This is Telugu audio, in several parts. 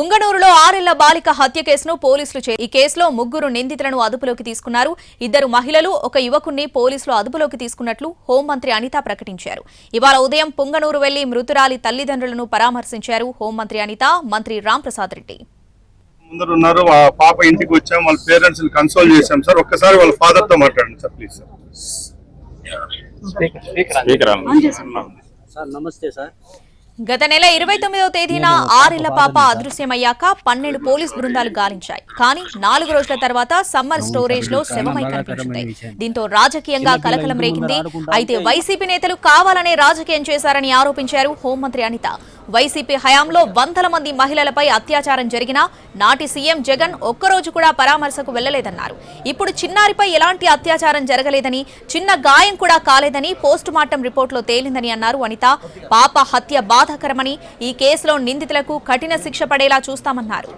పుంగనూరులో 6 ఏళ్ల బాలిక హత్య కేసును పోలీసులు ఈ కేసులో 3 నిందితులను అదుపులోకి తీసుకున్నారు. 2 మహిళలు, 1 యువకుణ్ణి పోలీసులు అదుపులోకి తీసుకున్నట్లు హోంమంత్రి అనిత ప్రకటించారు. ఇవాళ ఉదయం పుంగనూరు వెళ్లి మృతురాలి తల్లిదండ్రులను పరామర్శించారు హోంమంత్రి అనిత, మంత్రి రాంప్రసాద్ రెడ్డి. ముందర ఉన్నారు, పాప ఇంటికి వచ్చాం, వాళ్ళ పేరెంట్స్ ని కన్సోల్ చేశాం సార్. ఒక్కసారి వాళ్ళ ఫాదర్ తో మాట్లాడండి సార్, ప్లీజ్ సార్. నమస్తే సార్. గత నెల 29వ తేదీన 6 ఏళ్ల పాప అదృశ్యమయ్యాక 12 పోలీస్ బృందాలు గాలించాయి. కానీ 4 రోజుల తర్వాత సమ్మర్ స్టోరేజ్ లో శవమై కనిపించింది. దీంతో రాజకీయంగా కలకలం రేగింది. అయితే వైసీపీ నేతలు కావాలనే రాజకీయం చేశారని ఆరోపించారు హోంమంత్రి అనిత. వైసీపీ హయాంలో వందల మంది మహిళలపై అత్యాచారం జరిగినా నాటి సీఎం జగన్ ఒక్కరోజు కూడా పరామర్శకు వెళ్లలేదన్నారు. ఇప్పుడు చిన్నారిపై ఎలాంటి అత్యాచారం జరగలేదని, చిన్న గాయం కూడా కాలేదని పోస్టు మార్టం రిపోర్టులో తేలిందని అన్నారు అనిత. పాప హత్య బాధాకరమని, ఈ కేసులో నిందితులకు కఠిన శిక్ష పడేలా చూస్తామన్నారు.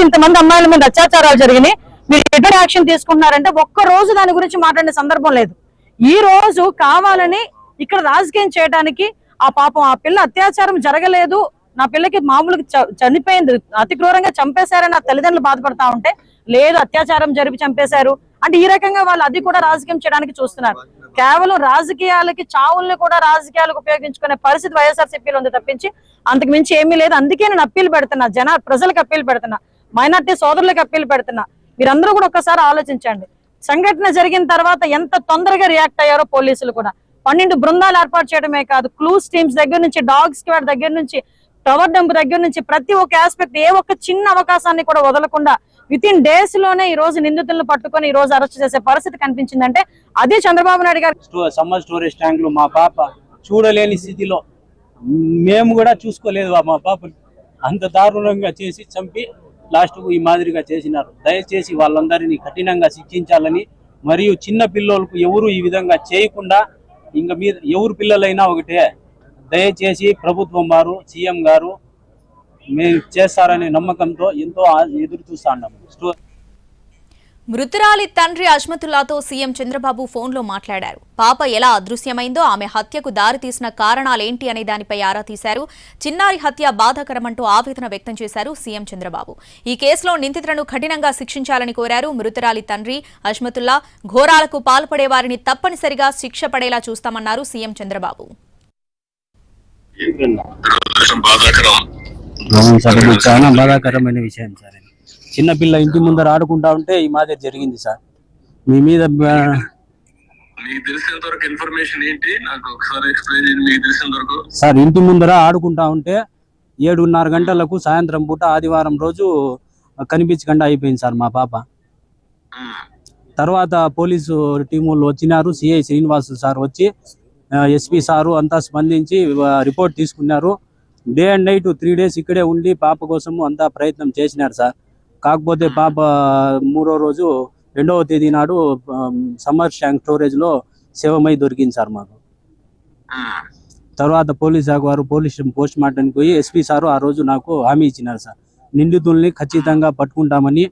ఇంతమంది అమ్మాయిల మీద అత్యాచారాలు జరిగినాయి, మీరు ఎటువంటి యాక్షన్ తీసుకుంటున్నారంటే ఒక్క రోజు దాని గురించి మాట్లాడే సందర్భం లేదు. ఈ రోజు కావాలని ఇక్కడ రాజకీయం చేయడానికి ఆ పాపం ఆ పిల్ల అత్యాచారం జరగలేదు, నా పిల్లకి మామూలుగా చనిపోయింది, అతి క్రూరంగా చంపేశారని నా తల్లిదండ్రులు బాధపడతా ఉంటే, లేదు అత్యాచారం జరిపి చంపేశారు అంటే ఈ రకంగా వాళ్ళు అది కూడా రాజకీయం చేయడానికి చూస్తున్నారు. కేవలం రాజకీయాలకి, చావుల్ని కూడా రాజకీయాలకు ఉపయోగించుకునే పరిస్థితి వైఎస్ఆర్సీపీలో ఉంది తప్పించి అంతకు మించి ఏమీ లేదు. అందుకే నేను అప్పీల్ పెడుతున్నా, ప్రజలకు అప్పీల్ పెడుతున్నా, మైనార్టీ సోదరులకు అప్పీల్ పెడుతున్నా. మీరందరూ కూడా ఒక్కసారి ఆలోచించండి. సంఘటన జరిగిన తర్వాత ఎంత తొందరగా రియాక్ట్ అయ్యారో పోలీసులు కూడా. 12 బృందాలు ఏర్పాటు చేయడమే కాదు, క్లూస్ టీమ్స్ దగ్గర నుంచి, డాగ్ స్క్వాడ్ దగ్గర నుంచి, టవర్ డంప్ దగ్గర నుంచి ప్రతి ఒక్క ఆస్పెక్ట్, ఏ ఒక్క చిన్న అవకాశాన్ని కూడా వదలకుండా వితిన్ డేస్ లోనే ఈ రోజు నిందితులను పట్టుకొని ఈ రోజు అరెస్ట్ చేసే పరిస్థితి కనిపించిందంటే అదే చంద్రబాబు నాయుడు గారు. సమ్మర్ స్టోరేజ్ ట్యాంక్ లో మా పాప చూడలేని స్థితిలో, మేము కూడా చూసుకోలేదు మా పాపని, అంత దారుణంగా చేసి చంపి లాస్ట్ కు ఈ మాదిరిగా చేసినారు. దయచేసి వాళ్ళందరినీ కఠినంగా శిక్షించాలని, మరియు చిన్న పిల్లలకు ఎవరు ఈ విధంగా చేయకుండా, ఇంకా మీద ఎవరు పిల్లలైనా ఒకటే, దయచేసి ప్రభుత్వం వారు, సీఎం గారు మేము చేస్తారనే నమ్మకంతో ఎంతో ఎదురు చూస్తున్నాము. మృతురాలి తండ్రి అజ్మతుల్లాతో సీఎం చంద్రబాబు ఫోన్లో మాట్లాడారు. పాప ఎలా అదృశ్యమైందో, ఆమె హత్యకు దారితీసిన కారణాలేంటి అనే దానిపై ఆరా తీశారు. చిన్నారి హత్య బాధాకరమంటూ ఆవేదన వ్యక్తం చేశారు సీఎం చంద్రబాబు. ఈ కేసులో నిందితులను కఠినంగా శిక్షించాలని కోరారు. మృతురాలి తండ్రి అజ్మతుల్లా, ఘోరాలకు పాల్పడే వారిని తప్పనిసరిగా శిక్ష పడేలా చూస్తామన్నారు సీఎం చంద్రబాబు. చాలా బాధాకరమైన విషయం సార్. చిన్నపిల్ల ఇంటి ముందర ఆడుకుంటా ఉంటే ఈ మాదిరి జరిగింది సార్. మీ మీద సార్, ఇంటి ముందర ఆడుకుంటా ఉంటే 7:30 గంటలకు సాయంత్రం పూట ఆదివారం రోజు కనిపించకుండా అయిపోయింది సార్ మా పాప. తర్వాత పోలీసు టీములు వచ్చినారు, సిఐ శ్రీనివాస్ సార్ వచ్చి, ఎస్పీ సారు అంతా స్పందించి రిపోర్ట్ తీసుకున్నారు. డే అండ్ నైట్ 3 days ఇక్కడే ఉండి పాప కోసము అంతా ప్రయత్నం చేసినారు సార్. కాకపోతే పాప 3వ రోజు 2వ తేదీ నాడు సమ్మర్ ట్యాంక్ స్టోరేజ్ లో శవమై దొరికింది సార్ మాకు. తర్వాత పోలీస్ శాఖ వారు పోస్ట్ మార్టంకి పోయి ఎస్పీ సారు ఆ రోజు నాకు హామీ ఇచ్చినారు సార్, నిందితుల్ని ఖచ్చితంగా పట్టుకుంటామని.